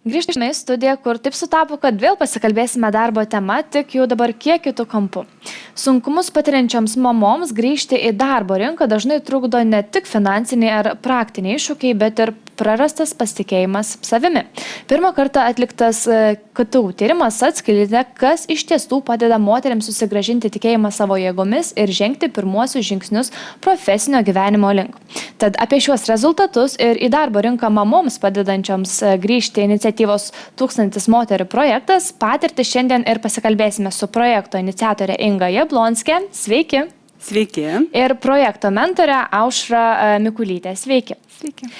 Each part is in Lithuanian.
Grįžtame į studiją, kur taip sutapo, kad vėl pasikalbėsime darbo tema, tik jau dabar kiek kitų kampų. Sunkumus patiriančioms mamoms grįžti į darbo rinką dažnai trukdo ne tik finansiniai ar praktiniai iššūkiai, bet ir prarastas pasitikėjimas savimi. Pirmą kartą atliktas KTU tyrimas atskleidė, kas iš tiesų padeda moteriams susigrąžinti tikėjimą savo jėgomis ir žengti pirmuosius žingsnius profesinio gyvenimo link. Tad apie šiuos rezultatus ir į darbo rinką mamoms padedančioms grįžti iniciatyvos 1000 moterų projektas patirti šiandien ir pasikalbėsime su projekto iniciatorė Inga Jablonskė. Sveiki. Sveiki. Ir projekto mentorė Aušra Mikulytė. Sveiki. Sveiki.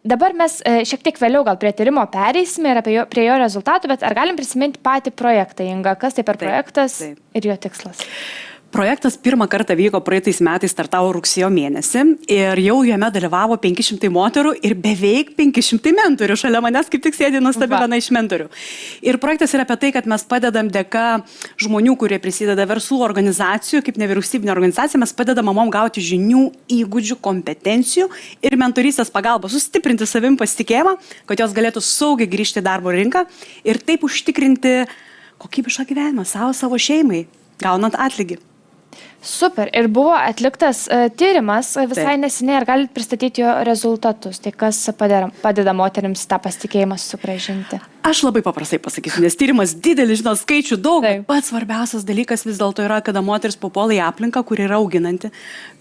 Dabar mes šiek tiek vėliau gal prie tyrimo pereisime ir prie jo rezultatų, bet ar galim prisiminti patį projektą, Inga? Kas tai per projektas ir jo tikslas? Projektas pirmą kartą vyko praeitais metais, startavo rugsėjo mėnesį ir jau jame dalyvavo 500 moterų ir beveik 500 mentorių. Šalia manęs kaip tik sėdi nuostabi viena iš mentorių. Ir projektas yra apie tai, kad mes padedam dėka žmonių, kurie prisideda verslų organizacijų, kaip nevyriausybinė organizacija, mes padedam mamom gauti žinių, įgūdžių, kompetencijų ir mentorystės pagalbą, sustiprinti savim pasitikėjimą, kad jos galėtų saugiai grįžti į darbo rinką ir taip užtikrinti kokybišką gyvenimą savo šeimai, gaunant atlygį. Super. Ir buvo atliktas tyrimas visai neseniai. Ar galite pristatyti jo rezultatus? Tai kas padeda moterims tą pasitikėjimą sugrąžinti? Aš labai paprastai pasakysiu, nes tyrimas didelis, skaičių daug. Pats svarbiausias dalykas vis dėlto yra, kada moteris papuola į aplinką, kur yra auginanti.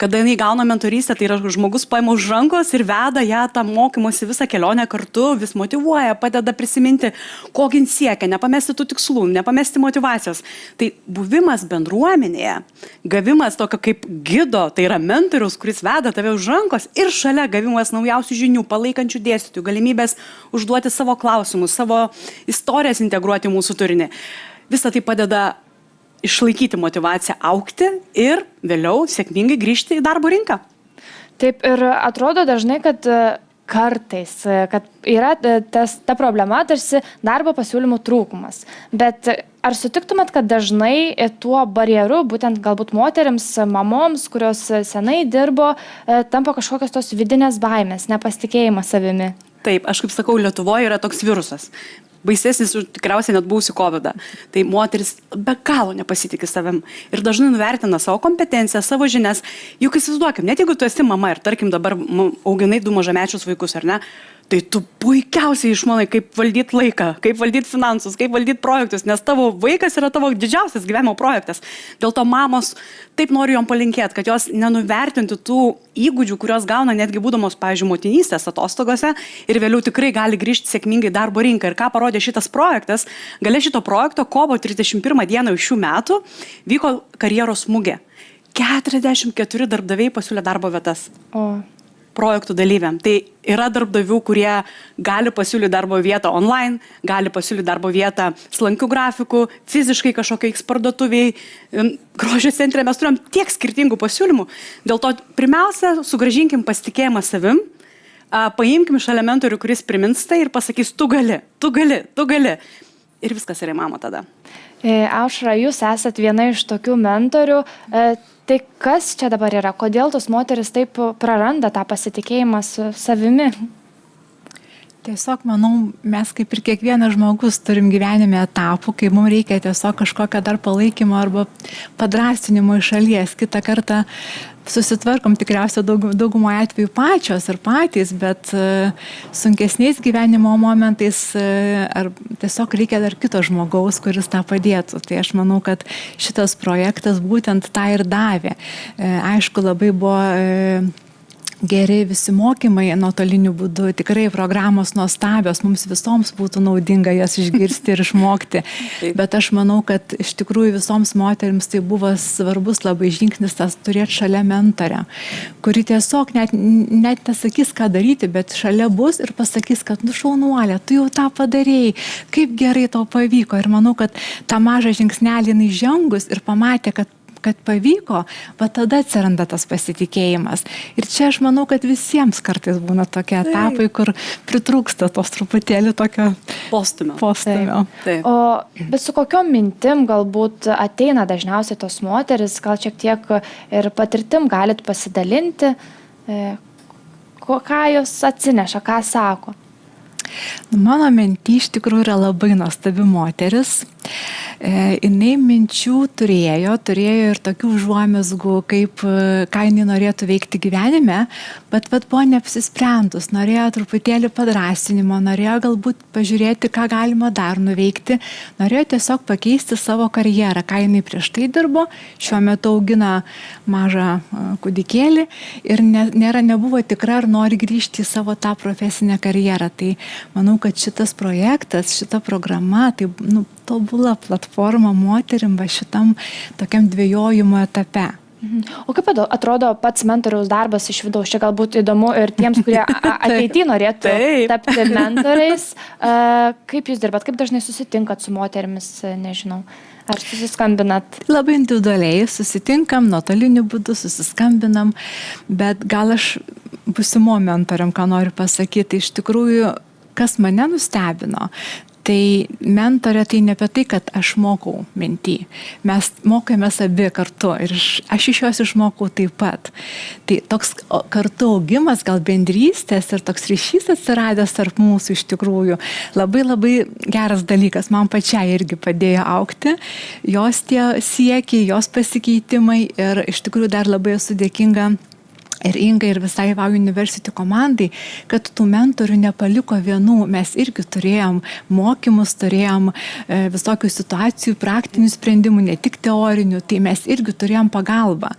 Kada jinai gauna mentorystę, tai yra žmogus paima už rankos ir veda ją tą mokymosi visą kelionę kartu, vis motyvuoja, padeda prisiminti, kokį siekia, nepamesti tų tikslų, nepamesti motyvacijos. Tai buvimas bendruomenėje, gavimas tokio kaip gido, tai yra mentorius, kuris veda tave už rankos ir šalia gavimas naujausių žinių, palaikančių dėstytojų, galimybės užduoti savo klausimus, savo istorijas integruoti mūsų turinį. Visą tai padeda išlaikyti motyvaciją augti ir vėliau sėkmingai grįžti į darbo rinką. Taip ir atrodo dažnai, kad kartais, kad yra ta problema, tarsi darbo pasiūlymų trūkumas. Bet ar sutiktumėt, kad dažnai tuo barjeru, būtent galbūt moterims, mamoms, kurios senai dirbo, tampa kažkokios tos vidinės baimės, nepasitikėjimas savimi? Taip, aš kaip sakau, Lietuvoje yra toks virusas. Baisesnis tikriausiai net buvusi COVID-ą. Tai moteris be galo nepasitikė savim ir dažnai nuvertina savo kompetenciją, savo žinias. Juk įsivaizduokim, net jeigu tu esi mama ir tarkim dabar auginai 2 mažamečius vaikus, ar ne? Tai tu puikiausiai išmanai, kaip valdyti laiką, kaip valdyti finansus, kaip valdyti projektus, nes tavo vaikas yra tavo didžiausias gyvenimo projektas. Dėl to mamos taip noriu jom palinkėti, kad jos nenuvertintų tų įgūdžių, kurios gauna netgi būdamos, pavyzdžiui, motinystės atostogose ir vėliau tikrai gali grįžti sėkmingai darbo rinką. Ir ką parodė šitas projektas, gale šito projekto kovo 31 dieną iš šių metų vyko karjeros mugė. 44 darbdaviai pasiūlė darbo vietas. Projektų dalyviam. Tai yra darbdavių, kurie gali pasiūlyti darbo vietą online, gali pasiūlyti darbo vietą slankių grafikų, fiziškai kažkokiai parduotuviai, grožio centre. Mes turim tiek skirtingų pasiūlymų. Dėl to pirmiausia, sugrąžinkim pasitikėjimą savim, paimkim šalia mentorių, kuris primins tai ir pasakys, tu gali. Ir viskas yra įmanoma tada. Aušra, jūs esat viena iš tokių mentorių. Tai kas čia dabar yra? Kodėl tos moteris taip praranda tą pasitikėjimą savimi? Tiesiog, manau, mes kaip ir kiekvienas žmogus turim gyvenime etapų, kai mums reikia tiesiog kažkokio dar palaikymo arba padrąsinimo iš šalies. Kitą kartą susitvarkom tikriausiai daugumo atveju pačios ir patys, bet sunkesniais gyvenimo momentais ar tiesiog reikia dar kito žmogaus, kuris tą padėtų. Tai aš manau, kad šitas projektas būtent tą ir davė. Aišku, labai buvo geri visi mokymai nuotoliniu būdu, tikrai programos nuostabios, mums visoms būtų naudinga jas išgirsti ir išmokti. Bet aš manau, kad iš tikrųjų visoms moterims tai buvo svarbus labai žingsnis tas turėti šalia mentorę, kuri tiesiog net nesakys, ką daryti, bet šalia bus ir pasakys, kad šaunuolė, tu jau tą padarėjai, kaip gerai tau pavyko. Ir manau, kad tą mažą žingsnelį jinai žengus ir pamatė, kad pavyko, va tada atsiranda tas pasitikėjimas. Ir čia aš manau, kad visiems kartais būna tokie etapai, kur pritrūksta tos truputėlį tokio postumio. Bet su kokiom mintim galbūt ateina dažniausiai tos moteris, gal šiek tiek ir patirtim galit pasidalinti, ką jos atsineša, ką sako? Mano mentį iš tikrųjų yra labai nuostabi moteris. Jinai minčių turėjo ir tokių užuomazgų, ką jinai norėtų veikti gyvenime, bet buvo neapsisprendus, norėjo truputėlį padrasinimo, norėjo galbūt pažiūrėti, ką galima dar nuveikti, norėjo tiesiog pakeisti savo karjerą, ką jinai prieš tai dirbo, šiuo metu augina mažą kūdikėlį ir nebuvo tikra, ar nori grįžti į savo tą profesinę karjerą. Tai manau, kad šitas projektas, šita programa, tai tobula platforma moterim šitam tokiam dvejojimo etape. O kaip atrodo pats mentoriaus darbas iš vidaus? Čia galbūt įdomu ir tiems, kurie ateityje norėtų tapti mentoriais. Kaip jūs dirbat? Kaip dažnai susitinkat su moterimis? Nežinau. Ar susiskambinat? Labai individualiai susitinkam, nuotoliniu būdu susiskambinam, bet gal aš būsimo mentoriam, ką noriu pasakyti, iš tikrųjų, kas mane nustebino, tai mentorė tai ne apie tai, kad aš mokau mentį. Mes mokėmės abi kartu ir aš iš jos išmokau taip pat. Tai toks kartu augimas, gal bendrystės ir toks ryšys atsiradęs tarp mūsų iš tikrųjų. Labai labai geras dalykas, man pačiai irgi padėjo augti. Jos tie siekiai, jos pasikeitimai ir iš tikrųjų dar labai esu dėkinga ir Ingai, ir visai Wow University komandai, kad tų mentorių nepaliko vienų. Mes irgi turėjom mokymus, turėjom visokių situacijų, praktinių sprendimų, ne tik teorinių, tai mes irgi turėjom pagalbą.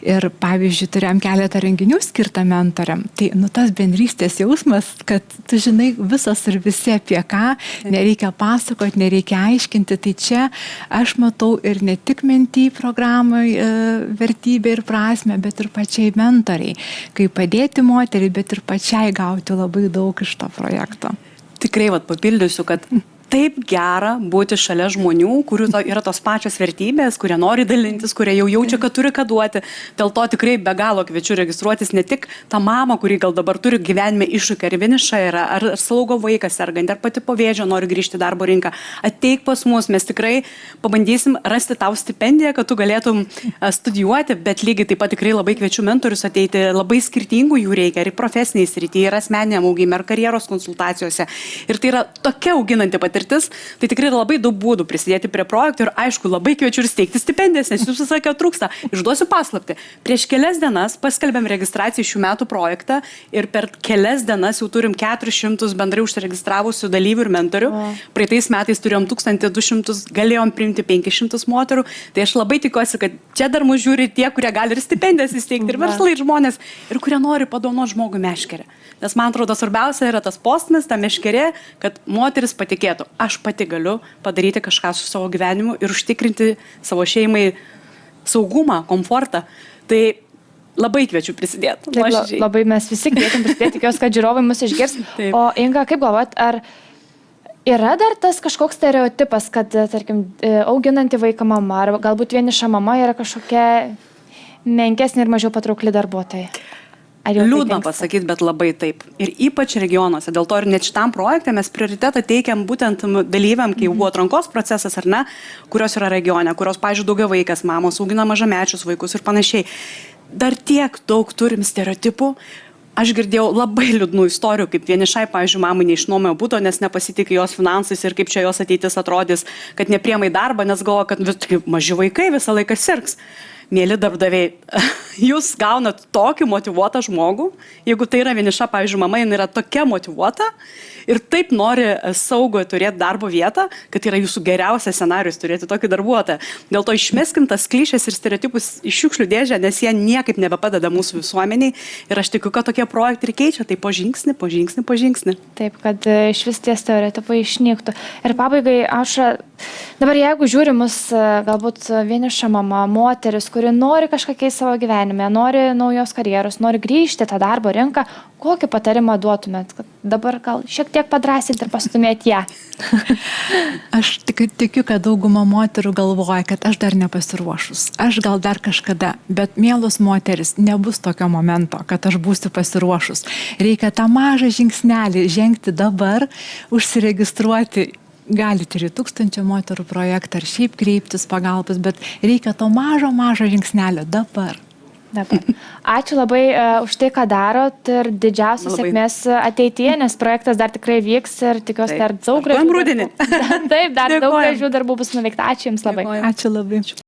Ir pavyzdžiui, turėjom keletą renginių skirtą mentoriam. Tai tas bendrystės jausmas, kad tu žinai visos ir visi apie ką, nereikia pasakoti, nereikia aiškinti. Tai čia aš matau ir ne tik mentį programai vertybę ir prasme, bet ir pačiai mentoriai. Kaip padėti moteriai, bet ir pačiai gauti labai daug iš to projekto. Tikrai papildysiu, kad taip gera būti šalia žmonių, kurių yra tos pačios vertybės, kurie nori dalintis, kurie jau jaučia, kad turi ką duoti. Dėl to tikrai be galo kviečiu registruotis ne tik tą mamą, kuri gal dabar turi gyvenime iššūkį, ar vieniša yra, ar slaugo vaikas sergant, ar pati po vėžio nori grįžti į darbo rinką. Ateik pas mus, mes tikrai pabandysim rasti tau stipendiją, kad tu galėtum studijuoti, bet lygiai taip pat tikrai labai kviečiu mentorius ateiti, labai skirtingų jų reikia, ir profesiniai srityje, ir asmeniniam augime, ir karjeros konsultacijose. Ir tai yra tokia auginanti patirtis. Tai tikrai labai daug būdų prisidėti prie projektų ir aišku, labai kviečiu ir steigti stipendijas, nes jūs visą trūksta. Išduosiu paslaptį. Prieš kelias dienas paskelbėm registraciją šių metų projektą ir per kelias dienas jau turim 400 bendrai užsiregistravusių dalyvių ir mentorių. Praeitais metais turėjom 1200, galėjom priimti 500 moterų. Tai aš labai tikiuosi, kad čia dar mus žiūri tie, kurie gali ir stipendijas įsteigti, ir verslai, ir žmonės, ir kurie nori padovanoti žmogui meškerę. Nes man atrodo, svarbiausia yra tas postmis, ta meškerė, kad moteris patikėtų. Aš pati galiu padaryti kažką su savo gyvenimu ir užtikrinti savo šeimai saugumą, komfortą. Tai labai kviečiu prisidėti. Taip, labai mes visi kviečiam prisidėti, tikiuosi, kad žiūrovai mus išgirs. Taip. O Inga, kaip galvojat, ar yra dar tas kažkoks stereotipas, kad, tarkim, auginanti vaiką mama, ar galbūt vieniša mama yra kažkokia menkesnė ir mažiau patraukli darbuotojai? Liūdna pasakyti, bet labai taip. Ir ypač regionuose. Dėl to ir net šitam projekte mes prioritetą teikiam būtent dalyviam, kai buvo atrankos procesas ar ne, kurios yra regione, kurios, pavyzdžiui, daugia vaikas, mamos augina mažamečius vaikus ir panašiai. Dar tiek daug turim stereotipų. Aš girdėjau labai liūdnų istorijų, kaip vienišai, pavyzdžiui, mamai neišnuomojo buto, nes nepasitikė jos finansais ir kaip čia jos ateitis atrodys, kad nepriema į darbą, nes galvoja, kad maži vaikai visą laiką sirgs. Mėly darbdaviai, jūs gaunat tokį motyvuotą žmogų, jeigu tai yra vieniša, pavyzdžiui, mama, jinai yra tokia motyvuota ir taip nori saugų turėti darbo vietą, kad yra jūsų geriausias scenarius turėti tokį darbuotoją. Dėl to išmeskim tas klišes ir stereotipus iš šiukšlių dėžę, nes jie niekaip nebepadeda mūsų visuomeniai ir aš tikiu, kad tokie projektai ir keičia, tai po žingsnį. Taip, kad iš vis tie stereotipai išnyktų. Ir pabaigai, Aušra, dabar jeigu žiūri mus galbūt vieniša mama, moteris, kuri nori kažką keisti savo gyvenime, nori naujos karjeros, nori grįžti tą darbo rinką, kokį patarimą duotumėt, kad dabar gal šiek tiek padrąsinti ir pastumėt ją? Aš tikiu, kad dauguma moterų galvoja, kad aš dar nepasiruošus, aš gal dar kažkada, bet mielos moteris, nebus tokio momento, kad aš būsiu pasiruošus. Reikia tą mažą žingsnelį žengti dabar, užsiregistruoti. Galite ir 1000 moterų projektą ar šiaip kreiptis pagalbos, bet reikia to mažo žingsnelio dabar. Dabar. Ačiū labai už tai, ką darot ir didžiausios Labai. sėkmės ateityje, nes projektas dar tikrai vyks ir tikiuosi dar daug Startuojam gražių rudenį. darbų. Taip, dar daug Dėkojam. gražių darbų bus nuveikta. Ačiū Jums labai. Dėkojam. Ačiū labai.